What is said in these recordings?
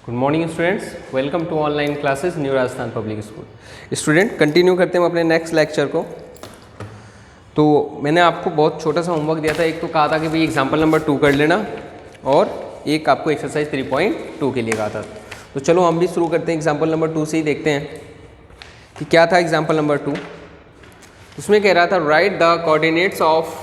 Good morning students, welcome to online classes new Rajasthan public school. Student continue करते हैं अपने next lecture को। तो मैंने आपको बहुत छोटा सा होमवर्क दिया था। एक तो कहा था कि भाई एग्जाम्पल नंबर 2 कर लेना और एक आपको एक्सरसाइज 3.2 के लिए कहा था। तो चलो हम भी शुरू करते हैं, एग्जाम्पल नंबर 2 से ही देखते हैं कि क्या था एग्जाम्पल नंबर 2। उसमें कह रहा था write the coordinates of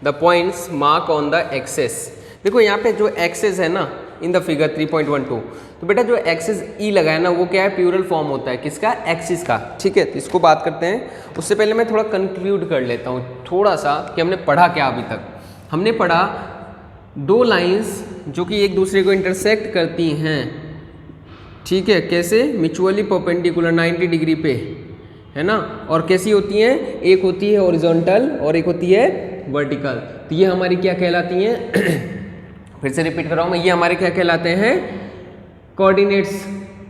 the points mark on the axes. देखो यहाँ पे जो एक्सेस है ना इन द फिगर 3.12, तो बेटा जो एक्सिस ई लगाया ना वो क्या है, प्लूरल फॉर्म होता है किसका, एक्सिस का। ठीक है, तो इसको बात करते हैं। उससे पहले मैं थोड़ा कंक्लूड कर लेता हूँ थोड़ा सा कि हमने पढ़ा क्या अभी तक। हमने पढ़ा दो लाइंस जो कि एक दूसरे को इंटरसेक्ट करती हैं। ठीक है, कैसे, म्यूचुअली परपेंडिकुलर 90 डिग्री पे, है ना। और कैसी होती हैं, एक होती है हॉरिजॉन्टल और एक होती है वर्टिकल। तो ये हमारी क्या कहलाती हैं फिर से रिपीट कर रहा हूँ मैं, ये हमारे क्या कहलाते हैं, कोऑर्डिनेट्स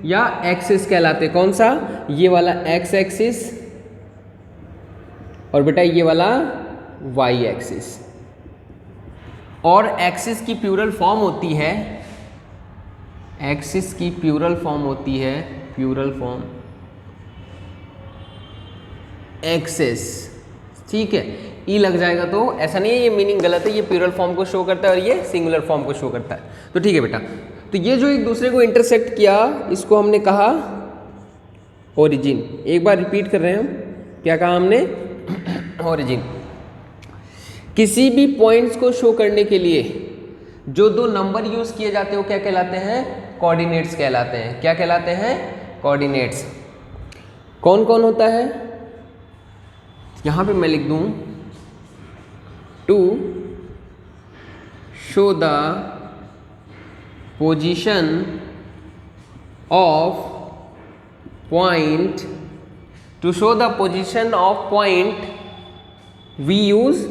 या एक्सिस कहलाते हैं। कौन सा, ये वाला एक्स एक्सिस और बेटा ये वाला वाई एक्सिस। और एक्सिस की प्लूरल फॉर्म होती है, एक्सिस की प्लूरल फॉर्म होती है, प्लूरल फॉर्म एक्सेस। ठीक है, ई लग जाएगा तो ऐसा नहीं है ये मीनिंग गलत है, ये प्लूरल फॉर्म को शो करता है और ये सिंगुलर फॉर्म को शो करता है। तो ठीक है बेटा, तो ये जो एक दूसरे को इंटरसेक्ट किया इसको हमने कहा ओरिजिन। एक बार रिपीट कर रहे हैं हम, क्या कहा हमने, ओरिजिन। किसी भी पॉइंट्स को शो करने के लिए जो दो नंबर यूज किए जाते हैं वो क्या कहलाते हैं, कोऑर्डिनेट्स कहलाते हैं। क्या कहलाते हैं, कोऑर्डिनेट्स। कौन कौन होता है, यहां पे मैं लिख दूं to show the position of point, to show the position of point we use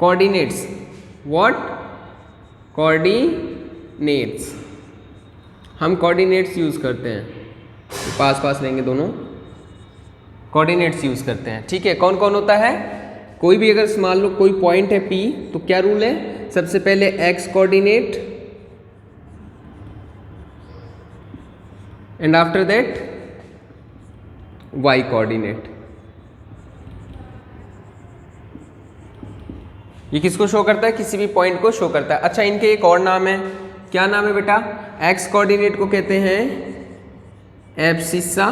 coordinates. What, coordinates, हम कोऑर्डिनेट्स यूज करते हैं, पास पास रहेंगे दोनों, कोऑर्डिनेट्स यूज करते हैं। ठीक है, कौन कौन होता है, कोई भी अगर मान लो कोई पॉइंट है P, तो क्या रूल है, सबसे पहले x coordinate and after that y coordinate. ये किसको शो करता है, किसी भी पॉइंट को शो करता है। अच्छा, इनके एक और नाम है, क्या नाम है बेटा, x कोऑर्डिनेट को कहते हैं एब्सिसा,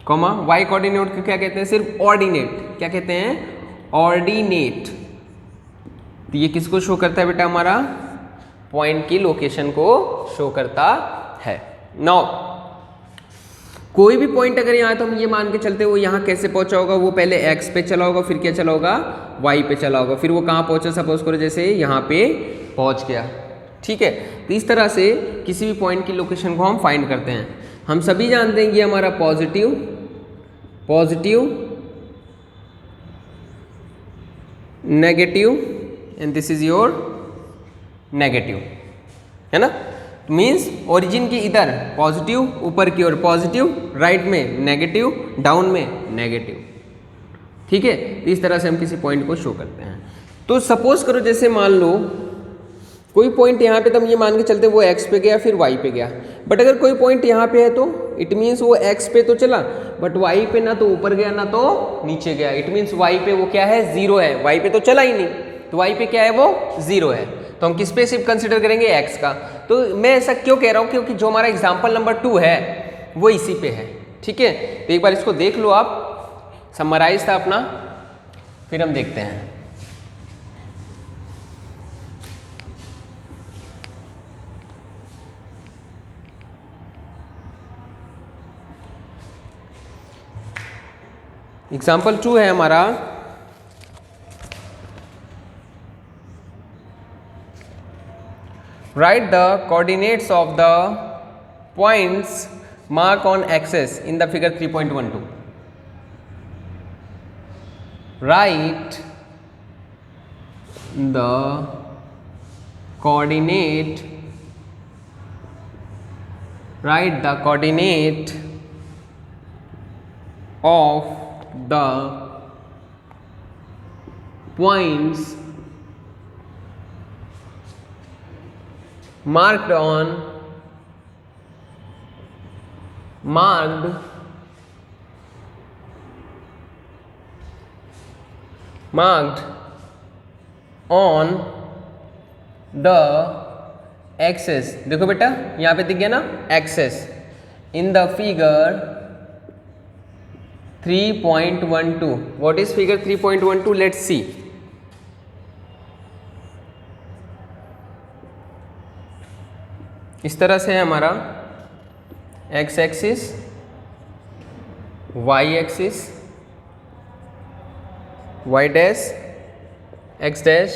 कॉमा y कोऑर्डिनेट को क्या कहते हैं, सिर्फ ऑर्डिनेट। क्या कहते हैं, ऑर्डिनेट। तो ये किसको शो करता है बेटा, हमारा पॉइंट की लोकेशन को शो करता है। नाउ कोई भी पॉइंट अगर यहाँ, तो हम ये मान के चलते वो यहाँ कैसे पहुंचा होगा, वो पहले x पे चला होगा, फिर क्या चला होगा, y पे चला होगा, फिर वो कहाँ पहुंचा, सपोज करो जैसे यहाँ पे पहुंच गया। ठीक है, तो इस तरह से किसी भी पॉइंट की लोकेशन को हम फाइंड करते हैं। हम सभी जानते हैं ये हमारा positive, positive, negative and this is your negative, है ना। मीन्स ओरिजिन की इधर पॉजिटिव, ऊपर की ओर पॉजिटिव, राइट में नेगेटिव, डाउन में नेगेटिव। ठीक है, तो इस तरह से हम किसी पॉइंट को शो करते हैं। तो सपोज करो जैसे मान लो कोई पॉइंट यहाँ पे, तो हम ये मान के चलते वो x पे गया फिर y पे गया। बट अगर कोई पॉइंट यहाँ पे है तो इट मीन्स वो x पे तो चला बट y पे ना तो ऊपर गया ना तो नीचे गया। इट मीन्स y पे वो क्या है, जीरो है, y पे तो चला ही नहीं, तो y पे क्या है, वो जीरो है। तो हम किस पे सिर्फ कंसिडर करेंगे, x का। तो मैं ऐसा क्यों कह रहा हूँ, क्योंकि जो हमारा एग्जाम्पल नंबर 2 है वो इसी पे है। ठीक है, तो एक बार इसको देख लो आप, समराइज था अपना, फिर हम देखते हैं। एग्जाम्पल 2 है हमारा, write the coordinates of the points mark on axes in the figure 3.12। Write the coordinate, write the coordinate of the points marked on the axis। देखो बेटा यहाँ पे दिख गया ना axis in the figure 3.12। what is figure 3.12? let's see। इस तरह से है हमारा x axis, y axis, y dash, x dash,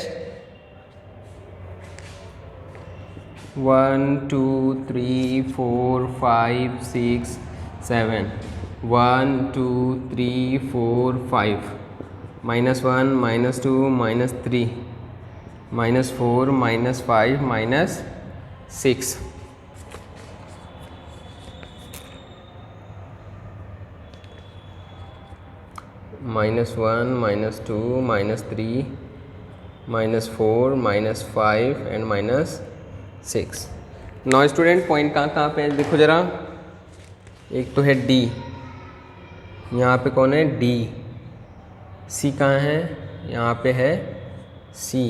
1 2 3 4 5 6 7 1 2 3 4 5 -1 -2 -3 -4 -5 -6। -1 -2 -3 -4 -5 and -6। Now student point कहाँ पे है देखो जरा। एक तो है डी, यहाँ पे कौन है डी। सी कहाँ है? यहाँ पे है सी।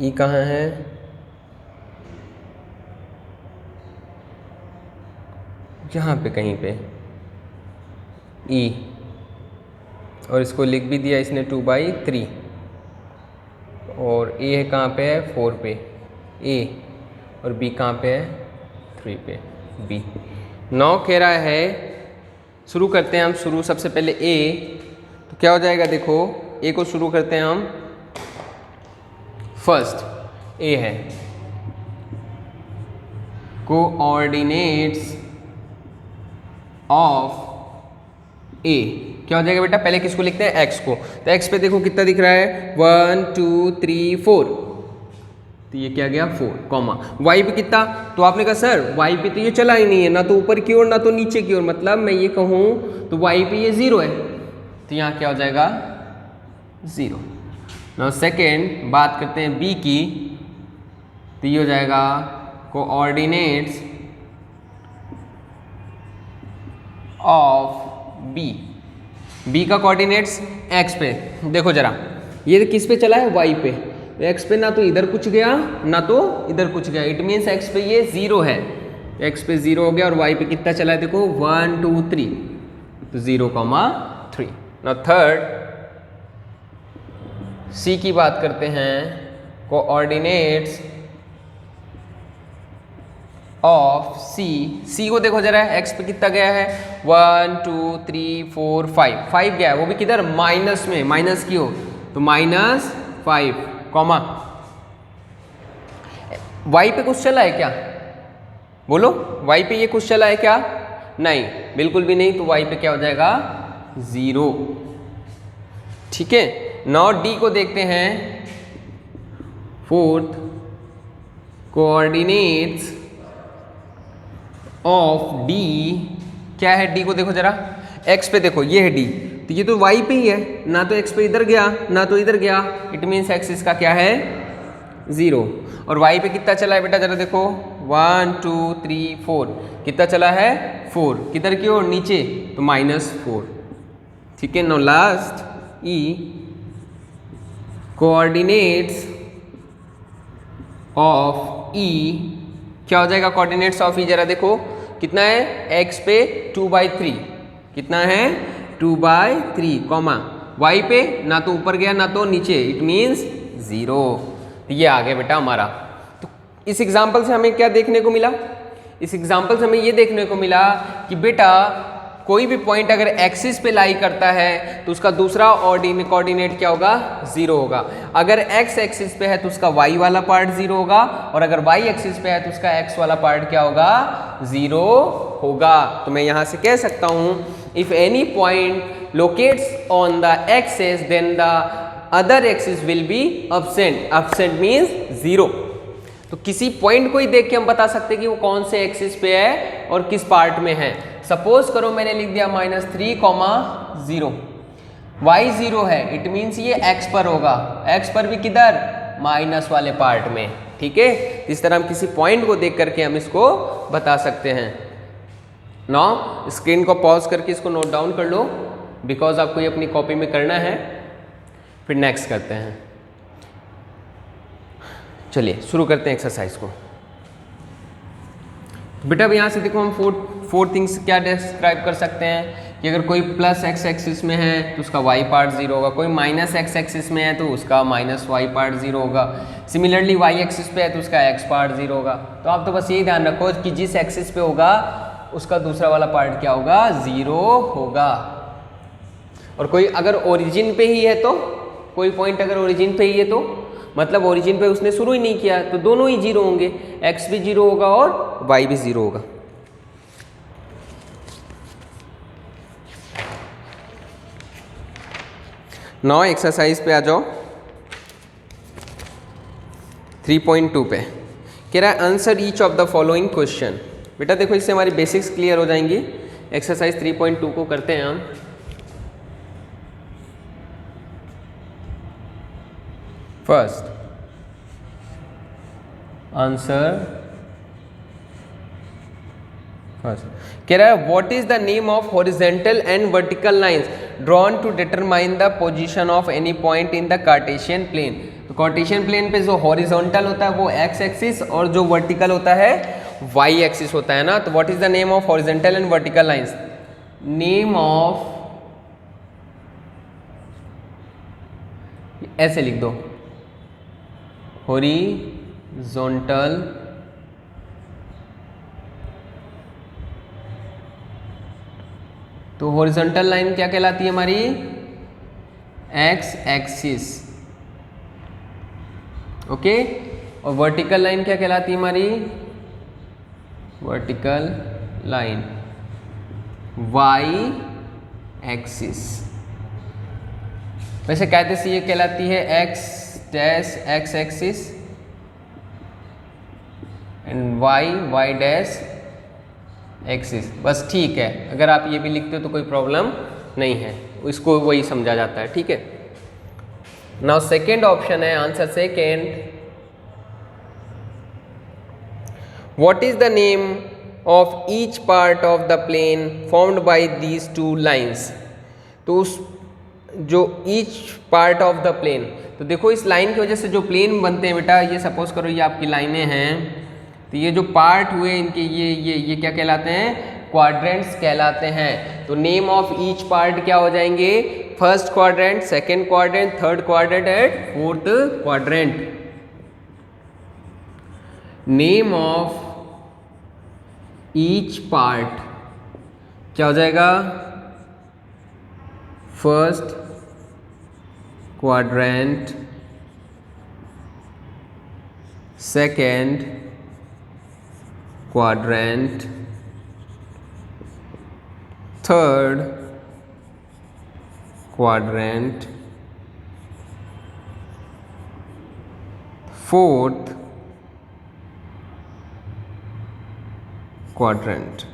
ई कहाँ है? यहाँ पे कहीं पे ई, और इसको लिख भी दिया इसने 2/3। और ए है कहाँ पे है? 4 पे ए, और बी कहाँ पे है? 3 पे बी। 9 कह रहा है, शुरू करते हैं हम। शुरू सबसे पहले ए, तो क्या हो जाएगा देखो, ए को शुरू करते हैं हम। फर्स्ट ए है कोऑर्डिनेट्स ऑफ ए। क्या हो जाएगा बेटा? पहले किसको लिखते हैं? एक्स को। तो एक्स पे देखो कितना दिख रहा है, 1 2 3 4, तो ये क्या गया 4, कॉमा। वाई पे कितना? तो आपने कहा सर वाई पे तो ये चला ही नहीं है, ना तो ऊपर की ओर ना तो नीचे की ओर, मतलब मैं ये कहूँ तो वाई पे ये 0 है, तो यहाँ क्या हो जाएगा 0। नाउ सेकेंड बात करते हैं बी की, तो ये हो जाएगा कोऑर्डिनेट्स ऑफ बी। बी का कोऑर्डिनेट्स एक्स पे, देखो जरा ये किस पे चला है? वाई पे। तो एक्स पे ना तो इधर कुछ गया ना तो इधर कुछ गया, इट मीन्स एक्स पे ये 0 है। एक्स पे 0 हो गया, और वाई पे कितना चला है देखो 1 2 3, तो 0,3। नाउ थर्ड सी की बात करते हैं, कोऑर्डिनेट्स ऑफ सी। सी को देखो जरा, एक्स पे कितना गया है 1 2 3 4 5, 5 गया है, वो भी किधर? माइनस में, माइनस की हो तो -5, कॉमा। वाई पे कुछ चला है क्या? बोलो, वाई पे ये कुछ चला है क्या? नहीं, बिल्कुल भी नहीं। तो वाई पे क्या हो जाएगा 0। ठीक है। नाउ डी को देखते हैं। फोर्थ कोऑर्डिनेट्स ऑफ डी, क्या है? डी को देखो जरा, एक्स पे देखो ये है डी, तो ये तो वाई पे ही है, ना तो एक्स पे इधर गया ना तो इधर गया, इट मीन्स एक्स इसका क्या है 0। और वाई पे कितना चला है बेटा जरा देखो, 1 2 3 4, कितना चला है 4, किधर की ओर? नीचे, तो -4। ठीक है। No last E, coordinates of E. क्या हो जाएगा कोऑर्डिनेट्स ऑफ ई? जरा देखो कितना है, एक्स पे 2/3, कितना है 2/3, कॉमा। वाई पे ना तो ऊपर गया ना तो नीचे, इट मीन्स 0। ये आ गया बेटा हमारा। तो इस एग्जाम्पल से हमें क्या देखने को मिला? इस एग्जाम्पल से हमें ये देखने को मिला कि बेटा कोई भी पॉइंट अगर एक्सिस पे लाई करता है तो उसका दूसरा कोऑर्डिनेट क्या होगा? 0 होगा। अगर एक्स एक्सिस पे है तो उसका वाई वाला पार्ट 0 होगा, और अगर वाई एक्सिस पे है तो उसका एक्स वाला पार्ट क्या होगा? 0 होगा। तो मैं यहाँ से कह सकता हूँ, if any point locates on the axis then the other axis will be absent. Absent means 0। तो किसी पॉइंट को ही देख के हम बता सकते हैं कि वो कौन से एक्सिस पे है और किस पार्ट में है। सपोज करो मैंने लिख दिया -3,0, y 0 है, इट मीन्स ये x पर होगा। x पर भी किधर? माइनस वाले पार्ट में। ठीक है, इस तरह हम किसी पॉइंट को देख करके हम इसको बता सकते हैं। नाउ स्क्रीन को पॉज करके इसको नोट डाउन कर लो, बिकॉज आपको ये अपनी कॉपी में करना है। फिर नेक्स्ट करते हैं। चलिए शुरू करते हैं एक्सरसाइज को। बेटा अब यहाँ से देखो हम फोर थिंग्स क्या डिस्क्राइब कर सकते हैं कि अगर कोई प्लस एक्स एक्सिस में है तो उसका वाई पार्ट 0 होगा, कोई माइनस एक्स एक्सिस में है तो उसका माइनस वाई पार्ट 0 होगा, सिमिलरली वाई एक्सिस पे है तो उसका एक्स पार्ट 0 होगा। तो आप तो बस यही ध्यान रखो कि जिस एक्सिस पे होगा उसका दूसरा वाला पार्ट क्या होगा, 0 होगा। और कोई अगर ओरिजिन पे ही है तो, कोई पॉइंट अगर ओरिजिन पे ही है तो मतलब ओरिजिन पे उसने शुरू ही नहीं किया तो दोनों ही 0 होंगे, x भी 0 होगा और y भी 0 होगा। नाउ एक्सरसाइज पे आ जाओ 3.2 पे। कह रहा है answer each of the following question. बेटा देखो इससे हमारी बेसिक्स क्लियर हो जाएंगी। एक्सरसाइज 3.2 को करते हैं हम। फर्स्ट आंसर फर्स्ट कह रहा है what is the name of horizontal and vertical lines drawn to determine the position of any point in the Cartesian plane. तो कार्टेशियन प्लेन पे जो हॉरिजॉन्टल होता है वो एक्स एक्सिस और जो वर्टिकल होता है वाई एक्सिस होता है ना। तो what is the name of horizontal and vertical lines? Name of, ऐसे लिख दो, हॉरिजॉन्टल तो हॉरिजॉन्टल लाइन क्या कहलाती है हमारी? X axis. ओके, और वर्टिकल लाइन क्या कहलाती है हमारी? Vertical line Y axis. वैसे कहते से ये कहलाती है X dash X axis and Y dash axis. बस ठीक है, अगर आप ये भी लिखते हो तो कोई प्रॉब्लम नहीं है, इसको वही समझा जाता है। ठीक है, नाउ सेकेंड ऑप्शन है answer second. What is the name of each part of the plane formed by these two lines. तो उस जो each part of the plane, तो देखो इस लाइन की वजह से जो प्लेन बनते हैं बेटा, ये सपोज करो ये आपकी लाइनें हैं, तो ये जो पार्ट हुए इनके ये क्या कहलाते हैं? क्वाड्रेंट्स कहलाते हैं। तो नेम ऑफ ईच पार्ट क्या हो जाएंगे? First quadrant, second quadrant, third quadrant and fourth quadrant. Name of each part क्या हो जाएगा? First quadrant, second quadrant, third quadrant, fourth quadrant।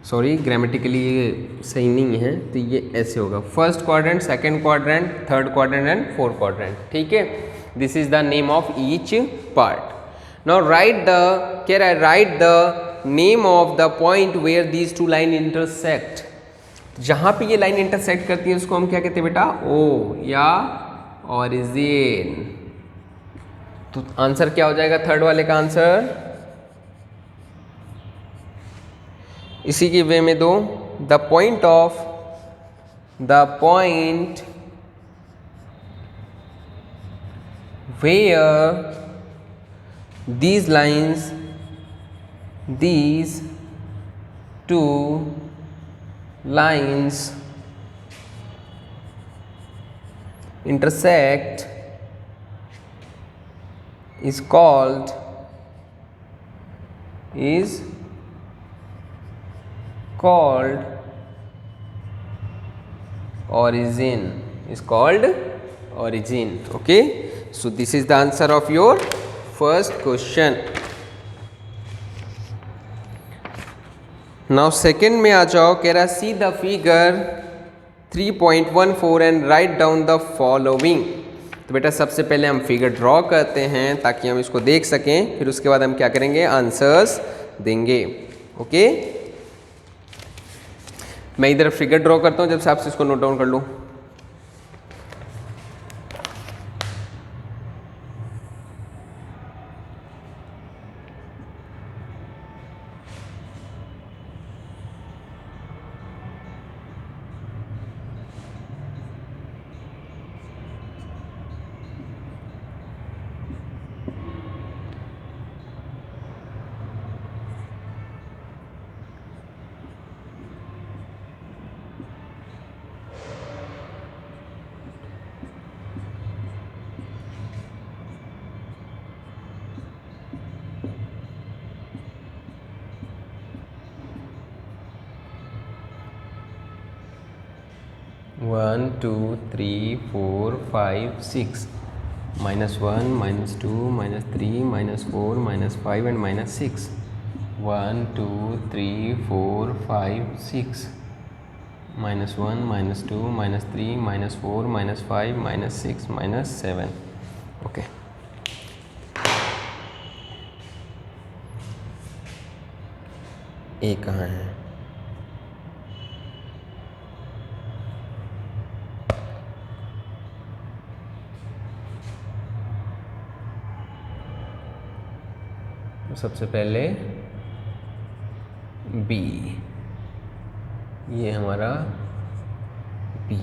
Sorry grammatically ये सही नहीं है, तो ये ऐसे होगा first quadrant, second quadrant, third quadrant and fourth quadrant. ठीक है, this is the name of each part. Now write the, कह रहा है write the name of the point where these two line intersect. जहां पे ये लाइन इंटरसेक्ट करती है उसको हम क्या कहते हैं बेटा? ओ या ऑरिजिन। तो आंसर क्या हो जाएगा थर्ड वाले का आंसर? इसी की वे में दो, the point where these two lines intersect is called origin, is called origin. Okay, so this is the answer of your first question. Now second में आ जाओ, कह रहा see the figure 3.14 and write down the following। तो बेटा सबसे पहले हम figure draw करते हैं ताकि हम इसको देख सकें, फिर उसके बाद हम क्या करेंगे, आंसर्स देंगे। ओके, मैं इधर फिगर ड्रॉ करता हूँ, जब से आप इसको नोट डाउन कर लो। One two three four five six, -1 -2 -3 -4 -5 and -6, 1 2 3 4 5 6, -1 -2 -3 -4 -5 -6 -7। Okay, ए कहाँ है? तो सबसे पहले बी, ये हमारा बी,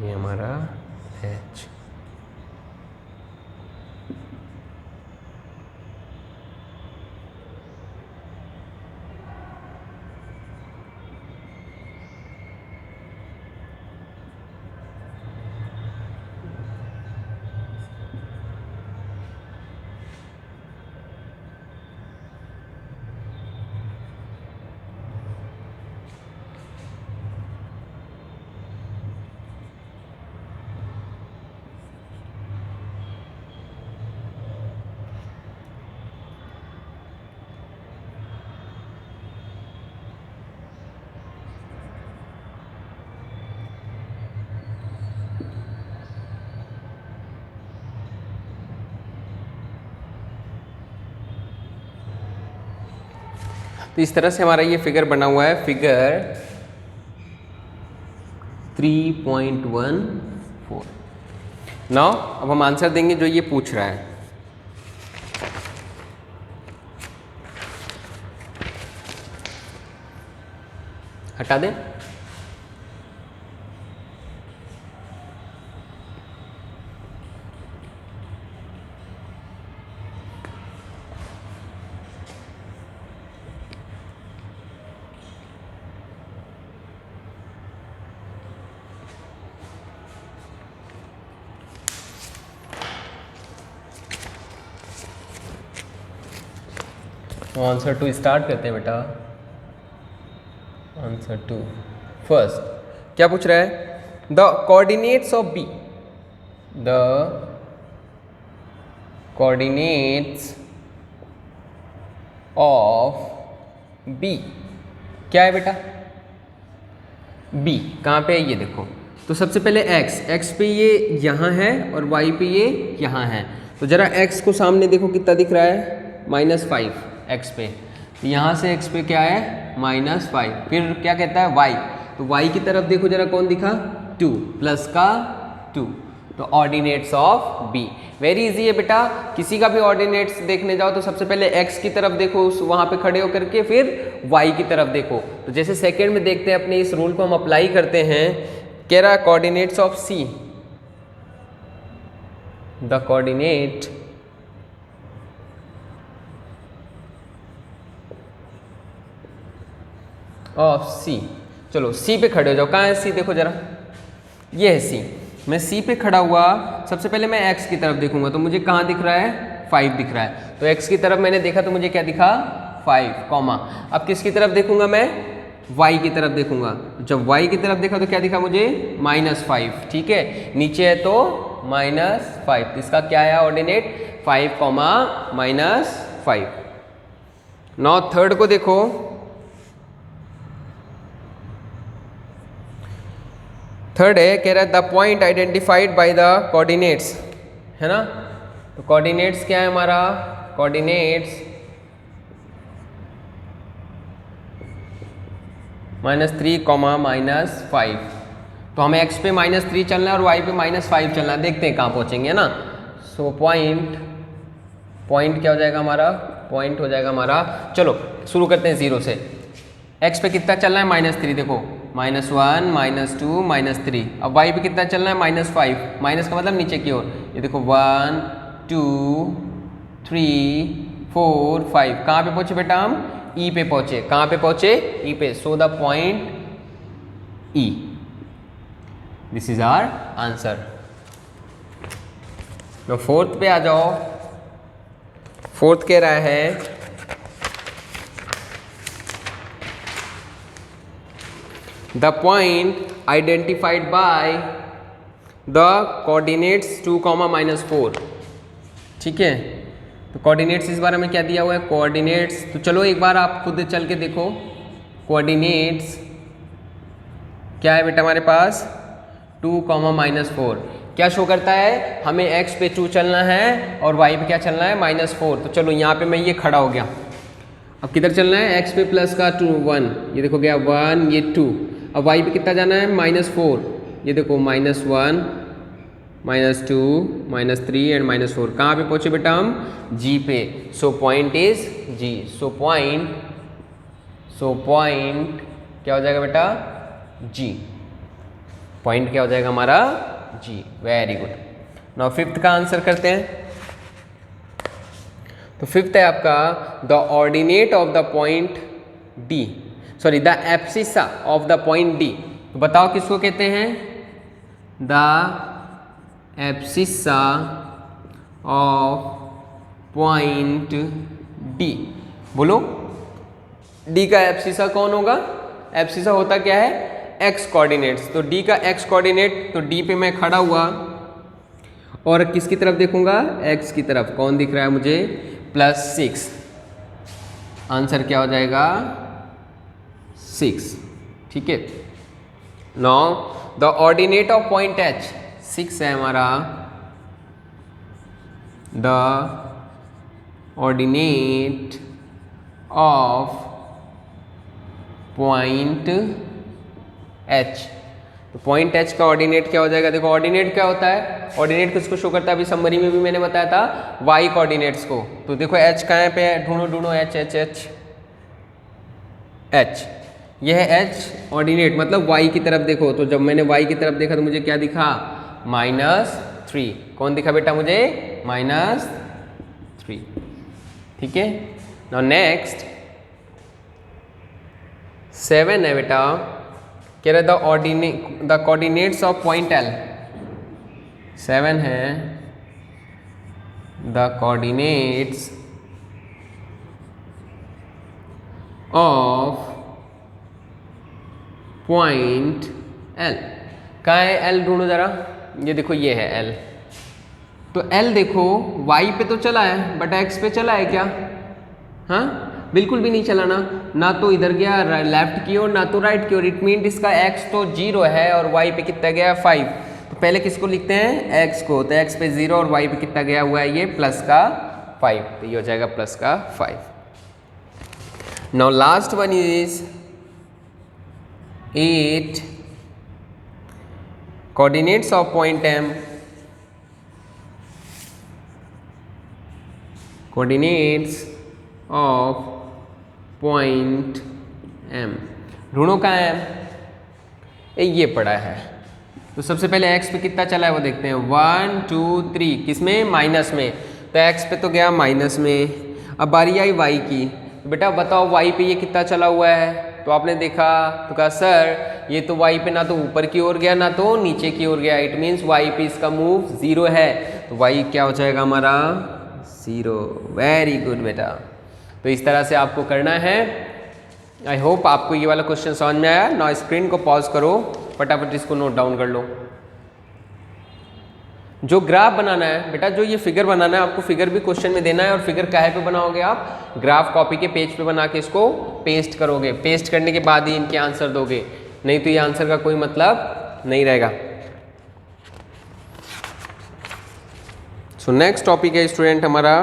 ये हमारा एच, तो इस तरह से हमारा ये फिगर बना हुआ है, फिगर 3.14। नाउ अब हम आंसर देंगे जो ये पूछ रहा है। हटा दें, आंसर 2 स्टार्ट करते हैं बेटा। आंसर 2 फर्स्ट क्या पूछ रहा है, the coordinates of B, the coordinates of B क्या है बेटा, बी कहाँ पे है ये देखो। तो सबसे पहले x पे ये यहाँ है और y पे ये यहाँ है। तो जरा x को सामने देखो कितना दिख रहा है, -5 x पे, यहाँ से x पे क्या है -5, फिर क्या कहता है y, तो y की तरफ देखो जरा कौन दिखा, 2 प्लस का 2, तो ordinates of b। Very easy है बेटा, किसी का भी ऑर्डिनेट्स देखने जाओ तो सबसे पहले x की तरफ देखो उस वहाँ पे खड़े होकर के, फिर y की तरफ देखो। तो जैसे सेकेंड में देखते हैं, अपने इस रूल को हम अप्लाई करते हैं। कह रहा है coordinates of c, the coordinate of c। चलो c पे खड़े हो जाओ, कहाँ है c देखो जरा, ये है c। मैं c पे खड़ा हुआ, सबसे पहले मैं x की तरफ देखूंगा तो मुझे कहाँ दिख रहा है, 5 दिख रहा है। तो x की तरफ मैंने देखा तो मुझे क्या दिखा, 5 कॉमा। अब किसकी तरफ देखूंगा मैं, y की तरफ देखूंगा। जब y की तरफ देखा तो क्या दिखा मुझे, -5, ठीक है। नीचे है तो -5, इसका क्या है ऑर्डिनेट, 5, -5। नाउ थर्ड को देखो, थर्ड है, कह रहा है the point identified by the coordinates, है ना। तो कोऑर्डिनेट्स क्या है हमारा, कोऑर्डिनेट्स -3, -5। तो हमें x पे -3 चलना है और y पे -5 चलना है, देखते हैं कहाँ पहुँचेंगे, है ना। सो पॉइंट क्या हो जाएगा हमारा, पॉइंट हो जाएगा हमारा, चलो शुरू करते हैं 0 से। x पे कितना चलना है, -3, देखो -1, -2, -3। अब y पे कितना चलना है, -5, माइनस का मतलब नीचे की ओर, ये देखो 1 2 3 4 5। कहाँ पे पहुँचे बेटा हम, E पे पहुँचे। कहाँ पे पहुँचे, E पे। So the point E, this is our answer. तो फोर्थ पे आ जाओ। फोर्थ कह रहा है the point identified by the coordinates 2, -4। ठीक है, तो कोऑर्डिनेट्स इस बारे में क्या दिया हुआ है, कोऑर्डिनेट्स। तो चलो एक बार आप खुद चल के देखो, कोऑर्डिनेट्स क्या है बेटा हमारे पास, 2, -4। क्या शो करता है, हमें x पे 2 चलना है और y पे क्या चलना है, -4। तो चलो यहाँ पे मैं ये खड़ा हो गया। अब किधर चलना है, x पे प्लस का 2 1, ये देखो गया 1, ये 2। अब y पे कितना जाना है, -4, ये देखो -1, -2, -3 एंड -4। कहाँ पे पहुँचे बेटा हम, G पे। So point is G। So point क्या हो जाएगा बेटा, G। पॉइंट क्या हो जाएगा हमारा, G। Very good. Now fifth का आंसर करते हैं। तो फिफ्थ है आपका the ordinate of the point D, sorry the abscissa of the point D। तो बताओ किसको कहते हैं, the abscissa of point D। बोलो, D का एब्सिसा कौन होगा, एब्सिसा होता क्या है, x कोऑर्डिनेट्स। तो D का x कोऑर्डिनेट, तो D पे मैं खड़ा हुआ और किसकी तरफ देखूंगा, x की तरफ। कौन दिख रहा है मुझे, +6। आंसर क्या हो जाएगा, 6। ठीक है। Now the ordinate of point H, 6 है हमारा। The ordinate of point H। तो पॉइंट H का ऑर्डिनेट क्या हो जाएगा, देखो ऑर्डिनेट क्या होता है, ऑर्डिनेट किसको शो करता है, अभी समरी में भी मैंने बताया था, y कोऑर्डिनेट्स को। तो देखो H कहाँ पे है, ढूंढो H H H H, यह है H ऑर्डिनेट, मतलब y की तरफ देखो। तो जब मैंने y की तरफ देखा तो मुझे क्या दिखा, -3। कौन दिखा बेटा मुझे, -3। ठीक है। नाउ नेक्स्ट 7 है बेटा, कह रहे the coordinates of point L। 7 है the coordinates of point L। कहाँ है L, ढूंढो जरा, ये देखो ये है L। तो L देखो y पे तो चला है बट x पे चला है क्या, हाँ बिल्कुल भी नहीं चला ना तो इधर गया लेफ्ट की ओर ना तो राइट की ओर। इट मीन इसका x तो 0 है और y पे कितना गया 5। तो पहले किसको लिखते हैं, x को। तो x पे 0 और y पे कितना गया हुआ है, ये +5। तो ये हो जाएगा +5। Now last one is 8 coordinates of point M। Coordinates of point M, ढूंढो कहाँ है, ये पड़ा है। तो सबसे पहले x पे कितना चला है वो देखते हैं, 1 2 3, किसमें, माइनस में। तो x पे तो गया माइनस में। अब बारी आई y की। तो बेटा बताओ y पे ये कितना चला हुआ है। तो आपने देखा तो कहा सर ये तो y पे ना तो ऊपर की ओर गया ना तो नीचे की ओर गया। इट मीन्स y पे इसका मूव 0 है। तो y क्या हो जाएगा हमारा, 0। वेरी गुड बेटा। तो इस तरह से आपको करना है। आई होप आपको ये वाला क्वेश्चन समझ में आया। ना स्क्रीन को पॉज करो, फटाफट इसको नोट डाउन कर लो। जो ग्राफ बनाना है बेटा, जो ये फिगर बनाना है, आपको फिगर भी क्वेश्चन में देना है। और फिगर काहे पे बनाओगे आप, ग्राफ कॉपी के पेज पे बना के इसको पेस्ट करोगे। पेस्ट करने के बाद ही इनके आंसर दोगे, नहीं तो ये आंसर का कोई मतलब नहीं रहेगा। सो नेक्स्ट टॉपिक है स्टूडेंट हमारा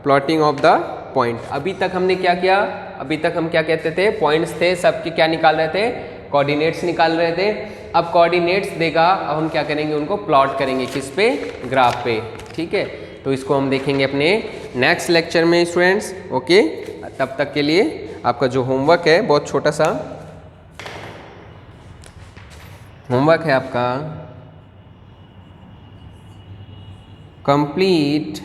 प्लॉटिंग ऑफ द पॉइंट। अभी तक हमने क्या किया, अभी तक हम क्या कहते थे, पॉइंट्स थे, सबके क्या निकाल रहे थे, कोऑर्डिनेट्स निकाल रहे थे। अब कोऑर्डिनेट्स देगा, अब हम क्या करेंगे, उनको प्लॉट करेंगे, किस पे, ग्राफ पे, ठीक है। तो इसको हम देखेंगे अपने नेक्स्ट लेक्चर में स्टूडेंट्स, ओके। तब तक के लिए आपका जो होमवर्क है, बहुत छोटा सा होमवर्क है आपका, complete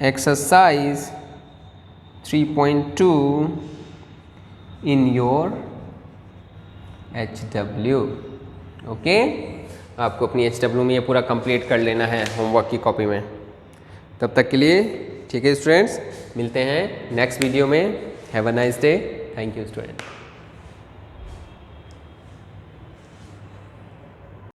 exercise 3.2 in your HW, okay. आपको अपनी HW में ये पूरा कंप्लीट कर लेना है होमवर्क की कॉपी में। तब तक के लिए ठीक है स्टूडेंट्स, मिलते हैं नेक्स्ट वीडियो में। Have a nice day, thank you student.